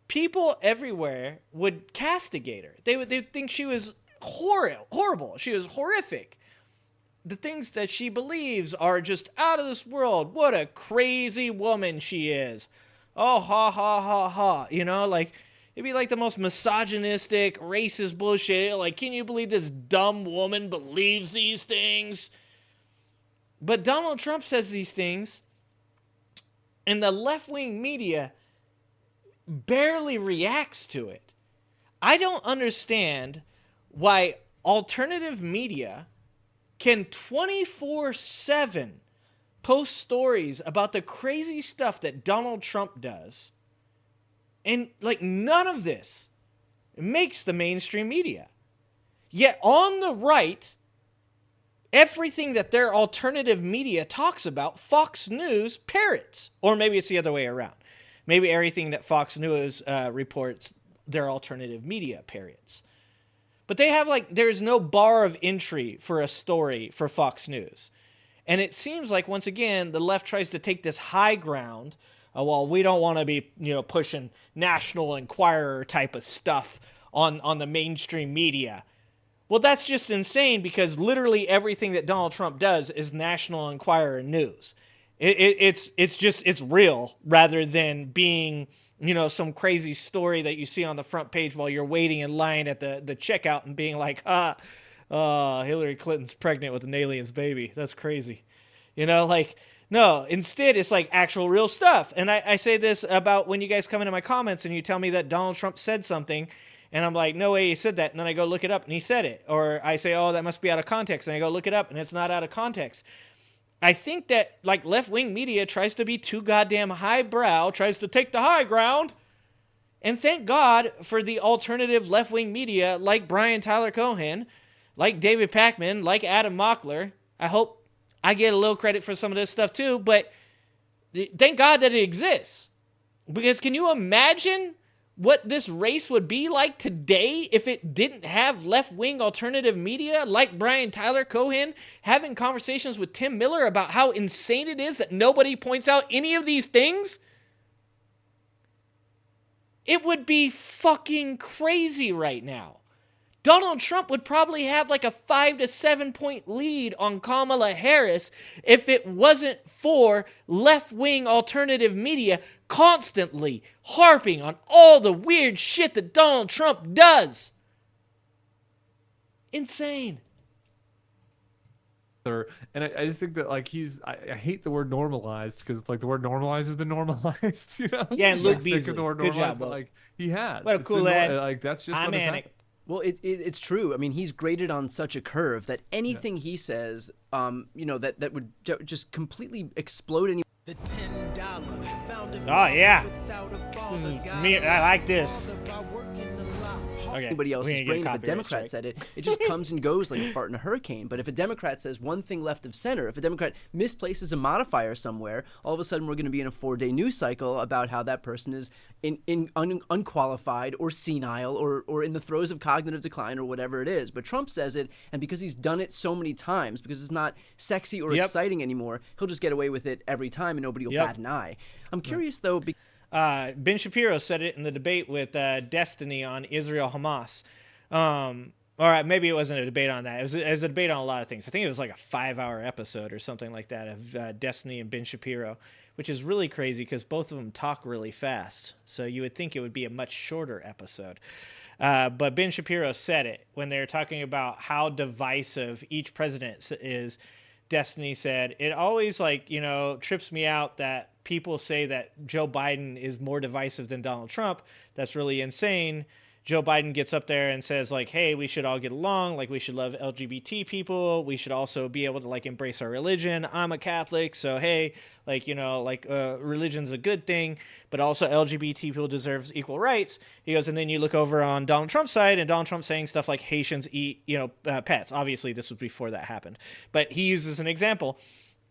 people everywhere would castigate her. They'd think she was horrible. She was horrific. The things that she believes are just out of this world. What a crazy woman she is. Oh, ha, ha, ha, ha. You know, like, it'd be like the most misogynistic, racist bullshit. Like, can you believe this dumb woman believes these things? But Donald Trump says these things, and the left-wing media barely reacts to it. I don't understand why alternative media can 24/7 post stories about the crazy stuff that Donald Trump does, and like none of this makes the mainstream media. Yet on the right, everything that their alternative media talks about, Fox News parrots. Or maybe it's the other way around. Maybe everything that Fox News reports, their alternative media parrots. But they have there's no bar of entry for a story for Fox News. And it seems like, once again, the left tries to take this high ground. Well, we don't want to be, pushing National Enquirer type of stuff on the mainstream media. Well, that's just insane, because literally everything that Donald Trump does is National Enquirer news. It's real, rather than being, some crazy story that you see on the front page while you're waiting in line at the checkout and being like, Hillary Clinton's pregnant with an alien's baby. That's crazy. No, instead it's like actual real stuff. And I say this about when you guys come into my comments and you tell me that Donald Trump said something, and I'm like, no way he said that. And then I go look it up and he said it. Or I say, oh, that must be out of context. And I go look it up and it's not out of context. I think that left-wing media tries to be too goddamn highbrow, tries to take the high ground. And thank God for the alternative left-wing media like Brian Tyler Cohen, like David Pakman, like Adam Mockler. I hope I get a little credit for some of this stuff too, but thank God that it exists. Because can you imagine what this race would be like today if it didn't have left-wing alternative media like Brian Tyler Cohen having conversations with Tim Miller about how insane it is that nobody points out any of these things? It would be fucking crazy right now. Donald Trump would probably have a 5 to 7 point lead on Kamala Harris if it wasn't for left-wing alternative media constantly harping on all the weird shit that Donald Trump does. Insane. And I just think that I hate the word normalized, because it's the word normalized has been normalized, Yeah, and Luke sick Beasley. of the word Good normalized, job, but he has. What a It's cool been lad. that's just I'm what has Anik. happened. Well, it's true. I mean, he's graded on such a curve that anything he says, that would just completely explode any. The $10 found Oh, yeah. without a This is father, me. I like this. by working the law. Okay. Anybody else's we ain't brain. get If a copyright Democrat strike. said it, it just comes and goes like a fart in a hurricane. But if a Democrat says one thing left of center, if a Democrat misplaces a modifier somewhere, all of a sudden we're going to be in a 4-day news cycle about how that person is unqualified or senile or in the throes of cognitive decline or whatever it is. But Trump says it, and because he's done it so many times, because it's not sexy or Yep. exciting anymore, he'll just get away with it every time, and nobody will Yep. bat an eye. I'm curious though. Ben Shapiro said it in the debate with Destiny on Israel-Hamas. All right, maybe it wasn't a debate on that. It was a debate on a lot of things. I think it was a 5-hour episode or something like that of Destiny and Ben Shapiro, which is really crazy because both of them talk really fast. So you would think it would be a much shorter episode. But Ben Shapiro said it when they were talking about how divisive each president is. Destiny said, it always trips me out that people say that Joe Biden is more divisive than Donald Trump, that's really insane. Joe Biden gets up there and says, like, hey, we should all get along. Like, we should love LGBT people. We should also be able to, like, embrace our religion. I'm a Catholic, so, hey, like, you know, like, religion's a good thing, but also LGBT people deserve equal rights. He goes, and then you look over on Donald Trump's side, and Donald Trump saying stuff like Haitians eat, you know, pets. Obviously, this was before that happened. But he uses an example.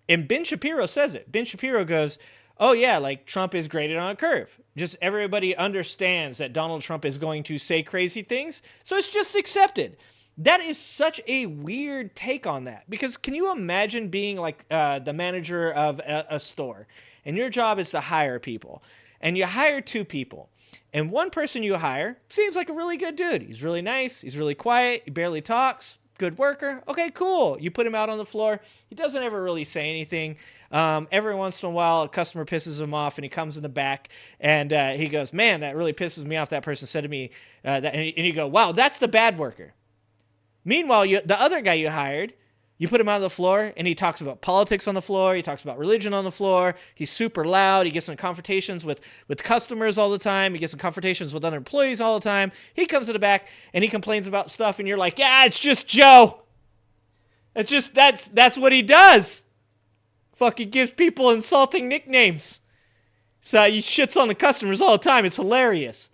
And Ben Shapiro says it. Ben Shapiro goes, oh, yeah, like Trump is graded on a curve. Just everybody understands that Donald Trump is going to say crazy things, so it's just accepted. That is such a weird take on that, because can you imagine being like the manager of a store, and your job is to hire people, and you hire 2 people, and one person you hire seems like a really good dude. He's really nice. He's really quiet. He barely talks. Good worker. Okay, cool. You put him out on the floor. He doesn't ever really say anything. Every once in a while, a customer pisses him off, and he comes in the back, and he goes, man, that really pisses me off. That person said to me that, and you go, wow, that's the bad worker. Meanwhile, the other guy you hired, you put him out on the floor, and he talks about politics on the floor. He talks about religion on the floor. He's super loud. He gets in confrontations with customers all the time. He gets in confrontations with other employees all the time. He comes to the back, and he complains about stuff, and you're like, yeah, it's just Joe. It's just, that's what he does. Fucking gives people insulting nicknames. So he shits on the customers all the time. It's hilarious.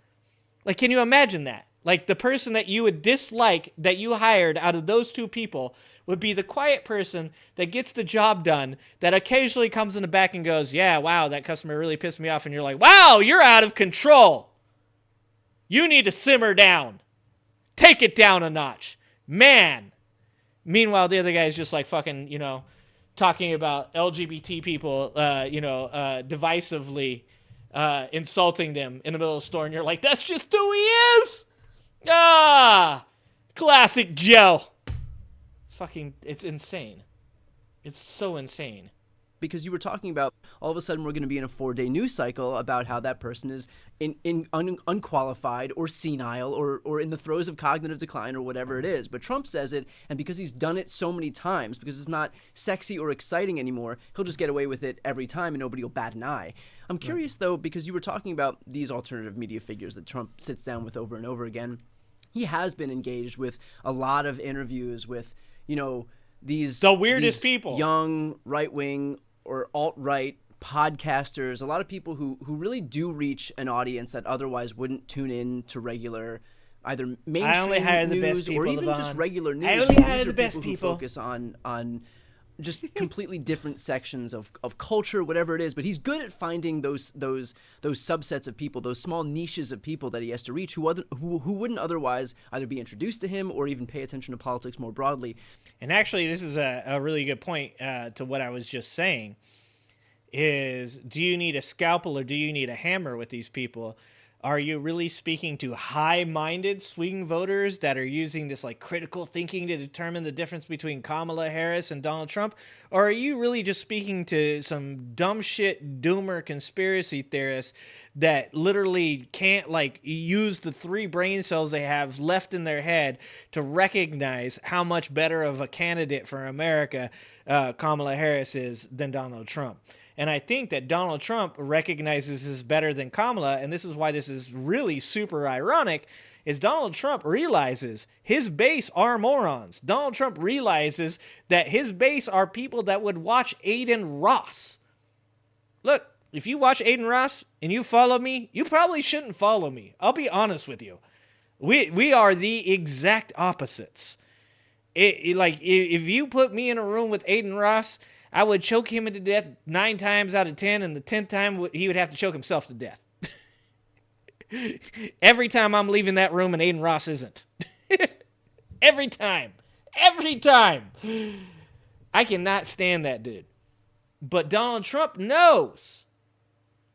Like, can you imagine that? Like, the person that you would dislike that you hired out of those 2 people would be the quiet person that gets the job done, that occasionally comes in the back and goes, yeah, wow, that customer really pissed me off. And you're like, wow, you're out of control. You need to simmer down. Take it down a notch. Man. Meanwhile, the other guy is just like fucking, you know, talking about LGBT people, divisively insulting them in the middle of the store. And you're like, that's just who he is. Ah, classic Joe. It's insane. It's so insane. Because you were talking about all of a sudden we're going to be in a 4-day news cycle about how that person is unqualified or senile or in the throes of cognitive decline or whatever it is. But Trump says it, and because he's done it so many times, because it's not sexy or exciting anymore, he'll just get away with it every time and nobody will bat an eye. I'm curious, though, because you were talking about these alternative media figures that Trump sits down with over and over again. He has been engaged with a lot of interviews with, you know, the weirdest people, young right-wing or alt-right podcasters, a lot of people who really do reach an audience that otherwise wouldn't tune in to regular either mainstream news or even just regular news. I only hire the best people who focus on just completely different sections of culture, whatever it is. But he's good at finding those subsets of people, those small niches of people that he has to reach who wouldn't otherwise either be introduced to him or even pay attention to politics more broadly. And actually, this is a really good point to what I was just saying, is do you need a scalpel or do you need a hammer with these people? Are you really speaking to high-minded swing voters that are using this like critical thinking to determine the difference between Kamala Harris and Donald Trump? Or are you really just speaking to some dumb shit doomer conspiracy theorists that literally can't like use the 3 brain cells they have left in their head to recognize how much better of a candidate for America Kamala Harris is than Donald Trump? And I think that Donald Trump recognizes this better than Kamala, and this is why this is really super ironic, is Donald Trump realizes his base are morons. Donald Trump realizes that his base are people that would watch Aiden Ross. Look, if you watch Aiden Ross and you follow me, you probably shouldn't follow me. I'll be honest with you. We are the exact opposites. Like, if you put me in a room with Aiden Ross, I would choke him to death 9 times out of 10, and the 10th time he would have to choke himself to death. Every time I'm leaving that room and Aiden Ross isn't. Every time. Every time. I cannot stand that dude. But Donald Trump knows.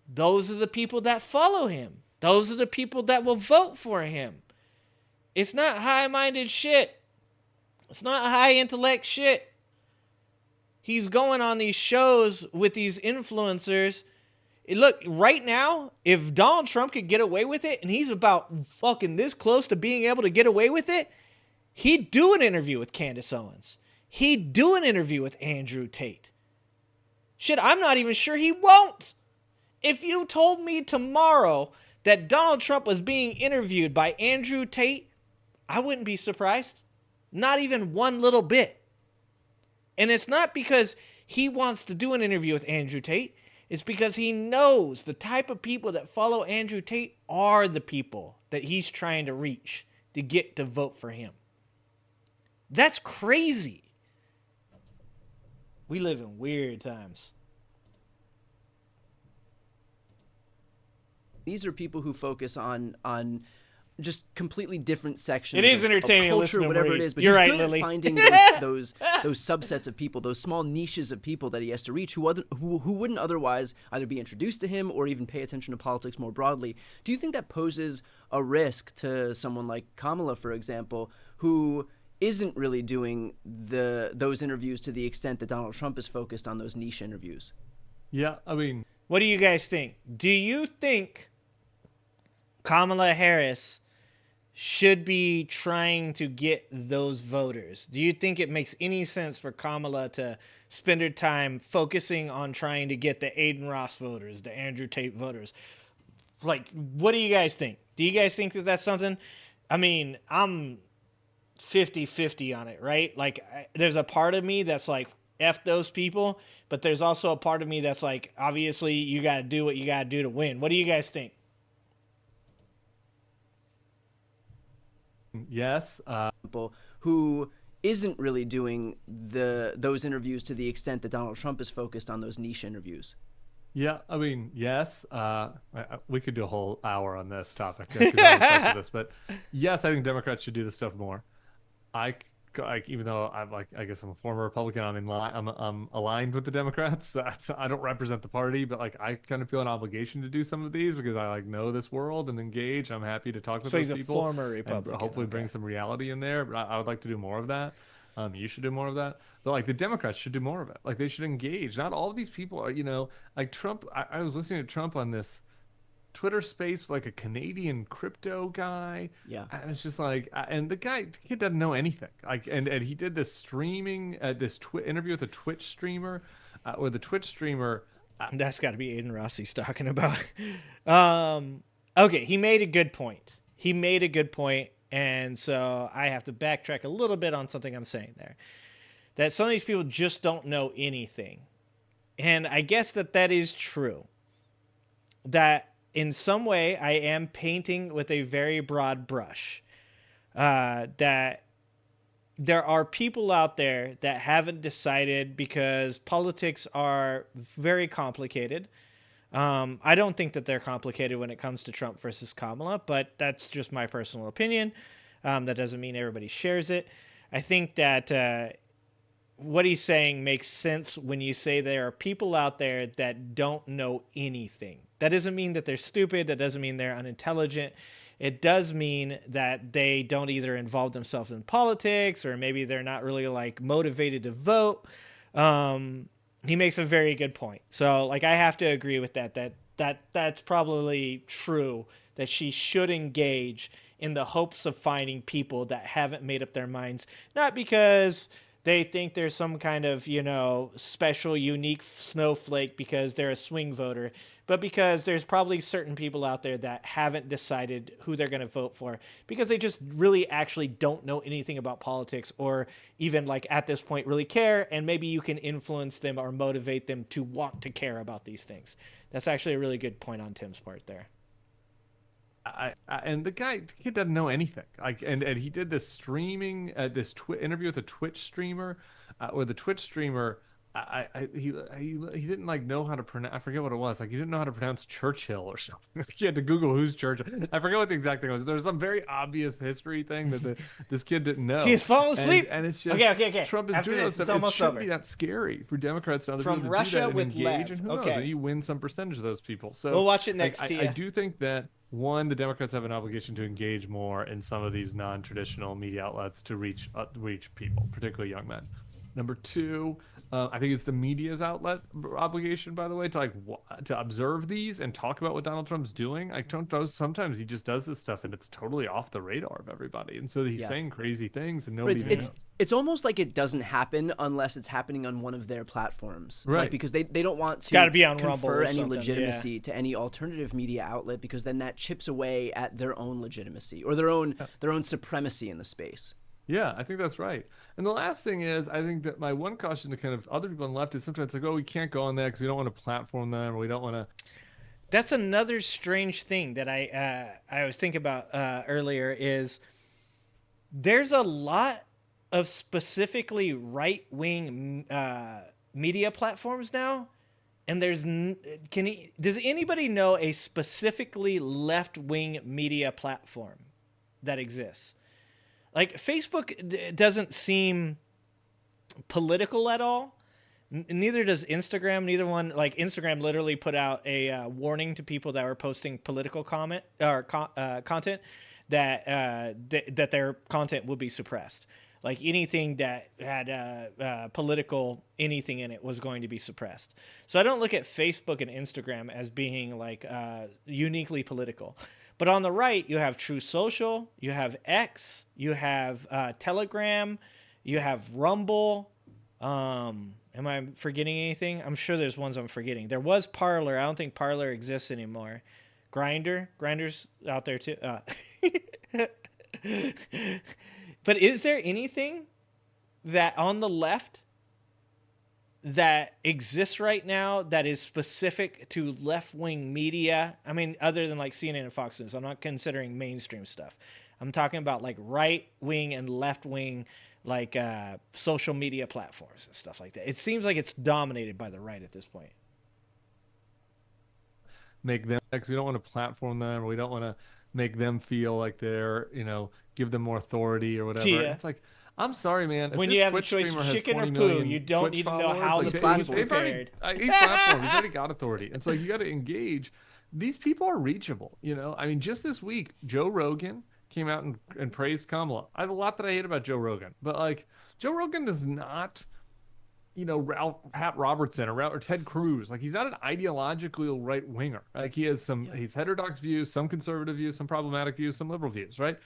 Those are the people that follow him. Those are the people that will vote for him. It's not high-minded shit. It's not high-intellect shit. He's going on these shows with these influencers. Look, right now, if Donald Trump could get away with it, and he's about fucking this close to being able to get away with it, he'd do an interview with Candace Owens. He'd do an interview with Andrew Tate. Shit, I'm not even sure he won't. If you told me tomorrow that Donald Trump was being interviewed by Andrew Tate, I wouldn't be surprised. Not even one little bit. And it's not because he wants to do an interview with Andrew Tate. It's because he knows the type of people that follow Andrew Tate are the people that he's trying to reach to get to vote for him. That's crazy. We live in weird times. These are people who focus on just completely different sections. It is of entertaining to culture, listen to him whatever read. it is. But You're he's right, good Lily. at finding those subsets of people, those small niches of people that he has to reach, who wouldn't otherwise either be introduced to him or even pay attention to politics more broadly. Do you think that poses a risk to someone like Kamala, for example, who isn't really doing those interviews to the extent that Donald Trump is focused on those niche interviews? Yeah, I mean, What do you guys think? Do you think Kamala Harris should be trying to get those voters? Do you think it makes any sense for Kamala to spend her time focusing on trying to get the Aiden Ross voters, the Andrew Tate voters? Like, what do you guys think? Do you guys think that that's something? I mean, I'm 50-50 on it, right? Like, there's a part of me that's like, F those people, but there's also a part of me that's like, obviously, you got to do what you got to do to win. What do you guys think? yes. Who isn't really doing those interviews to the extent that Donald Trump is focused on those niche interviews? Yeah, I mean, yes. We could do a whole hour on this topic. I could go on with this, but yes, I think Democrats should do this stuff more. Even though I guess I'm a former Republican, I'm aligned with the Democrats. I don't represent the party, but like I kind of feel an obligation to do some of these because I like know this world and engage. I'm happy to talk with So those he's a people. former And Republican. hopefully okay. bring some reality in there. But I would like to do more of that. You should do more of that. But like the Democrats should do more of it. Like they should engage. Not all of these people are, like Trump. I was listening to Trump on this Twitter space, like a Canadian crypto guy. Yeah. And it's just like, and the kid doesn't know anything. Like, and he did this streaming, this interview with a Twitch streamer, where the Twitch streamer. That's got to be Aiden Ross he's talking about. Okay, he made a good point. And so I have to backtrack a little bit on something I'm saying there. That some of these people just don't know anything. And I guess that is true. That in some way I am painting with a very broad brush. That there are people out there that haven't decided because politics are very complicated. I don't think that they're complicated when it comes to Trump versus Kamala, but that's just my personal opinion. That doesn't mean everybody shares it. I think that what he's saying makes sense when you say there are people out there that don't know anything. That doesn't mean that they're stupid. That doesn't mean they're unintelligent. It does mean that they don't either involve themselves in politics or maybe they're not really like motivated to vote. He makes a very good point. So like I have to agree with that's probably true, that she should engage in the hopes of finding people that haven't made up their minds, not because they think there's some kind of, special, unique snowflake because they're a swing voter, but because there's probably certain people out there that haven't decided who they're going to vote for because they just really actually don't know anything about politics or even like at this point really care. And maybe you can influence them or motivate them to want to care about these things. That's actually a really good point on Tim's part there. And the kid doesn't know anything. Like, and he did this streaming, this interview with a Twitch streamer, where the Twitch streamer, he didn't like know how to pronounce. I forget what it was. Like he didn't know how to pronounce Churchill or something. He had to Google who's Churchill. I forget what the exact thing was. There was some very obvious history thing that this kid didn't know. He's falling asleep. And it's just Okay. Trump is After doing this, those it's stuff. It almost shouldn't over. be that scary for Democrats and other From people to Russia do that and with engage, Lev. and who knows? Okay. Maybe you win some percentage of those people. So We'll watch it next like, to I you. do think that. One, the Democrats have an obligation to engage more in some of these non-traditional media outlets to reach people, particularly young men. Number two, I think it's the media's outlet obligation, by the way, to to observe these and talk about what Donald Trump's doing. I don't know. Sometimes he just does this stuff and it's totally off the radar of everybody, and so he's saying crazy things and nobody. It's almost like it doesn't happen unless it's happening on one of their platforms, right? Like, because they don't want to gotta be on confer Rumble or any something, legitimacy to any alternative media outlet, because then that chips away at their own legitimacy or their own supremacy in the space. Yeah, I think that's right. And the last thing is, I think that my one caution to kind of other people on the left is sometimes like, oh, we can't go on that because we don't want to platform them or we don't want to. That's another strange thing that I was thinking about earlier is there's a lot of specifically right-wing media platforms now, and does anybody know a specifically left-wing media platform that exists? Like, Facebook doesn't seem political at all. Neither does Instagram. Neither one. Like, Instagram literally put out a warning to people that were posting political content that their content would be suppressed. Like, anything that had political anything in it was going to be suppressed. So I don't look at Facebook and Instagram as being like uniquely political. But on the right, you have True Social, you have X, you have Telegram, you have Rumble. Am I forgetting anything? I'm sure there's ones I'm forgetting. There was Parler. I don't think Parler exists anymore. Grindr's out there too. But is there anything that on the left that exists right now that is specific to left-wing media? I mean, other than like CNN and Fox News. I'm not considering mainstream stuff. I'm talking about like right-wing and left-wing, like social media platforms and stuff like that. It seems like it's dominated by the right at this point. Make them, because we don't want to platform them, or we don't want to make them feel like they're, give them more authority or whatever. Yeah. It's like, I'm sorry, man. When you have the choice of chicken or poo, you don't need to know how the poo is prepared. He's platformed. He's already got authority. And so you got to engage. These people are reachable, I mean, just this week, Joe Rogan came out and praised Kamala. I have a lot that I hate about Joe Rogan. But, like, Joe Rogan does not, Pat Robertson or Ted Cruz. Like, he's not an ideologically right-winger. Like, he has he's heterodox views, some conservative views, some problematic views, some liberal views, right?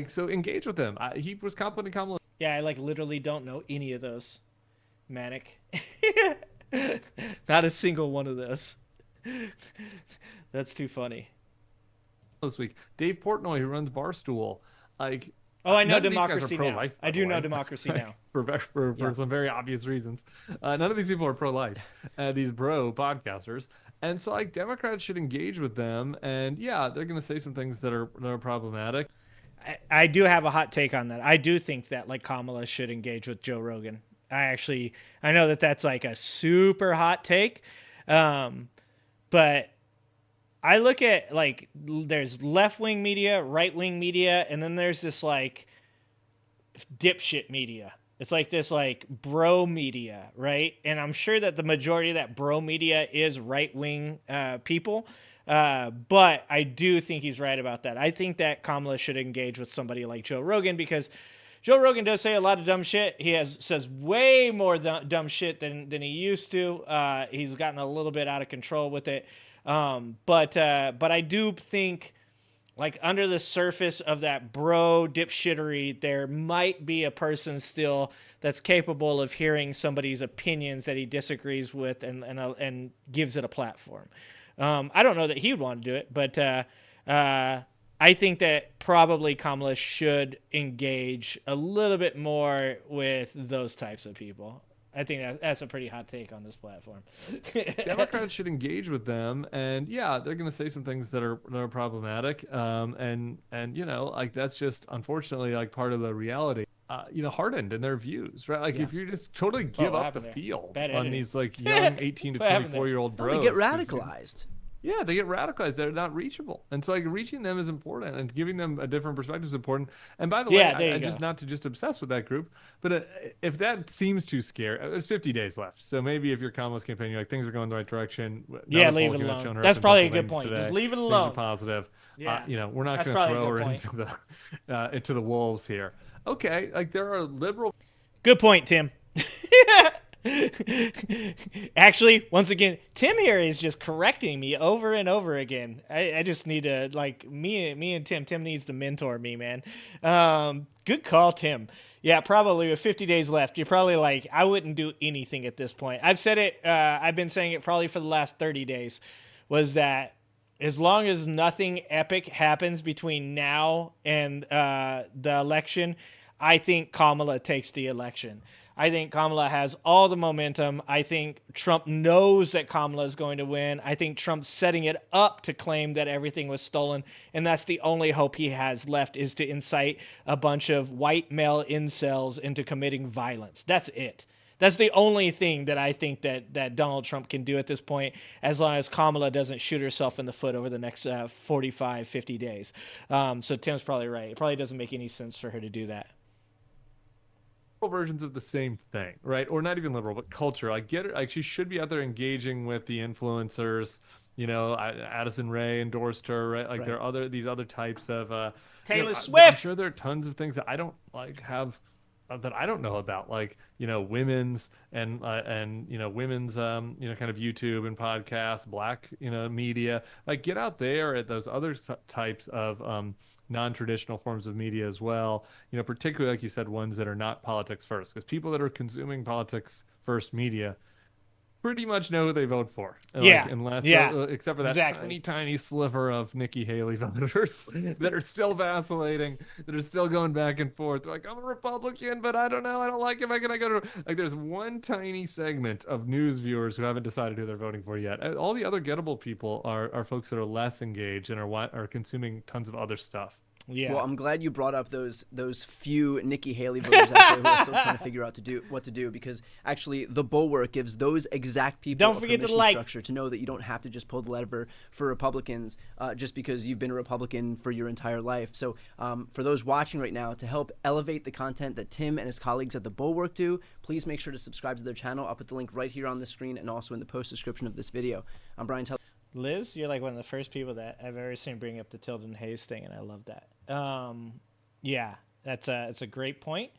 So engage with him. He was complimenting Kamala. Yeah, I like literally don't know any of those. Manic. Not a single one of those. That's too funny. This week, Dave Portnoy, who runs Barstool, like. Oh, I know Democracy Now. I do know Democracy Now. For some very obvious reasons. None of these people are pro-life, these bro podcasters. And so, like, Democrats should engage with them. And, yeah, they're going to say some things that are problematic. I do have a hot take on that. I do think that, like, Kamala should engage with Joe Rogan. I know that that's, like, a super hot take. But I look at, like, there's left-wing media, right-wing media, and then there's this, like, dipshit media. It's like this, like, bro media, right? And I'm sure that the majority of that bro media is right-wing people. But I do think he's right about that. I think that Kamala should engage with somebody like Joe Rogan, because Joe Rogan does say a lot of dumb shit. He says way more dumb shit than he used to. He's gotten a little bit out of control with it. But I do think, like, under the surface of that bro dipshittery, there might be a person still that's capable of hearing somebody's opinions that he disagrees with and gives it a platform. I don't know that he would want to do it, but I think that probably Kamala should engage a little bit more with those types of people. I think that's a pretty hot take on this platform. Democrats should engage with them, and yeah, they're going to say some things that are problematic, and like, that's just unfortunately, like, part of the reality. Hardened in their views, right? Like, if you just totally give up the field on these, like, young 18 to 24-year-old bros, they get radicalized. Yeah, they get radicalized. They're not reachable. And so, like, reaching them is important, and giving them a different perspective is important. And by the way, I just not to just obsess with that group, but if that seems too scary, there's 50 days left. So maybe if you're Kamala's campaign, you're like, things are going the right direction. Yeah, leave it alone. That's probably a good point. Today. Just leave it alone. Things are positive. Yeah. We're not going to throw her into the wolves here. Okay, like, there are liberal. Good point, Tim. Actually, once again, Tim here is just correcting me over and over again. I just need to, like, me and Tim needs to mentor me, man. Good call, Tim. Yeah, probably with 50 days left, you're probably like, I wouldn't do anything at this point. I've said it, I've been saying it probably for the last 30 days, was that as long as nothing epic happens between now and the election, I think Kamala takes the election. I think Kamala has all the momentum. I think Trump knows that Kamala is going to win. I think Trump's setting it up to claim that everything was stolen, and that's the only hope he has left, is to incite a bunch of white male incels into committing violence. That's it. That's the only thing that I think that Donald Trump can do at this point, as long as Kamala doesn't shoot herself in the foot over the next 45, 50 days. So Tim's probably right. It probably doesn't make any sense for her to do that. Versions of the same thing, right? Or not even liberal, but culture. I get it. Like, she should be out there engaging with the influencers. You know, Addison Rae endorsed her, right? Like, there are these other types of Taylor Swift. I'm Swift. sure there are tons of things that I don't have that I don't know about, like, women's and women's kind of YouTube and podcasts, black media. Like, get out there at those other types of non-traditional forms of media as well. Particularly, like you said, ones that are not politics first, because people that are consuming politics first media pretty much know who they vote for. Yeah. Unless, Yeah. except for that Exactly. tiny sliver of Nikki Haley voters that are still vacillating, that are still going back and forth. They're like, I'm a Republican, but I don't know. I don't like him. I go to, like, there's one tiny segment of news viewers who haven't decided who they're voting for yet. All the other gettable people are folks that are less engaged and are consuming tons of other stuff. Yeah. Well, I'm glad you brought up those few Nikki Haley voters out there who are still trying to figure out what to do, because actually the Bulwark gives those exact people Don't a forget to permission like. structure to know that you don't have to just pull the lever for Republicans just because you've been a Republican for your entire life. So for those watching right now, to help elevate the content that Tim and his colleagues at the Bulwark do, please make sure to subscribe to their channel. I'll put the link right here on the screen and also in the post description of this video. I'm Brian Tell. Liz, you're like one of the first people that I've ever seen bring up the Tilden Hayes thing, and I love that. Yeah, it's a great point.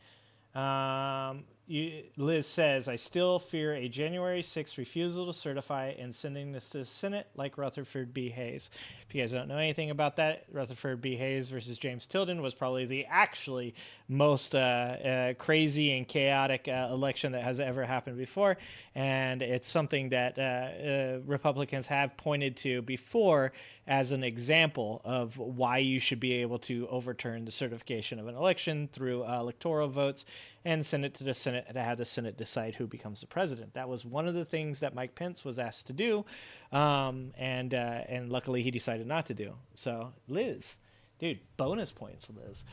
Liz says, I still fear a January 6th refusal to certify and sending this to the Senate like Rutherford B. Hayes. If you guys don't know anything about that, Rutherford B. Hayes versus James Tilden was probably the actually most crazy and chaotic election that has ever happened before. And it's something that Republicans have pointed to before as an example of why you should be able to overturn the certification of an election through electoral votes and send it to the Senate to have the Senate decide who becomes the president. That was one of the things that Mike Pence was asked to do, and luckily he decided not to do. So, Liz, dude, bonus points, Liz.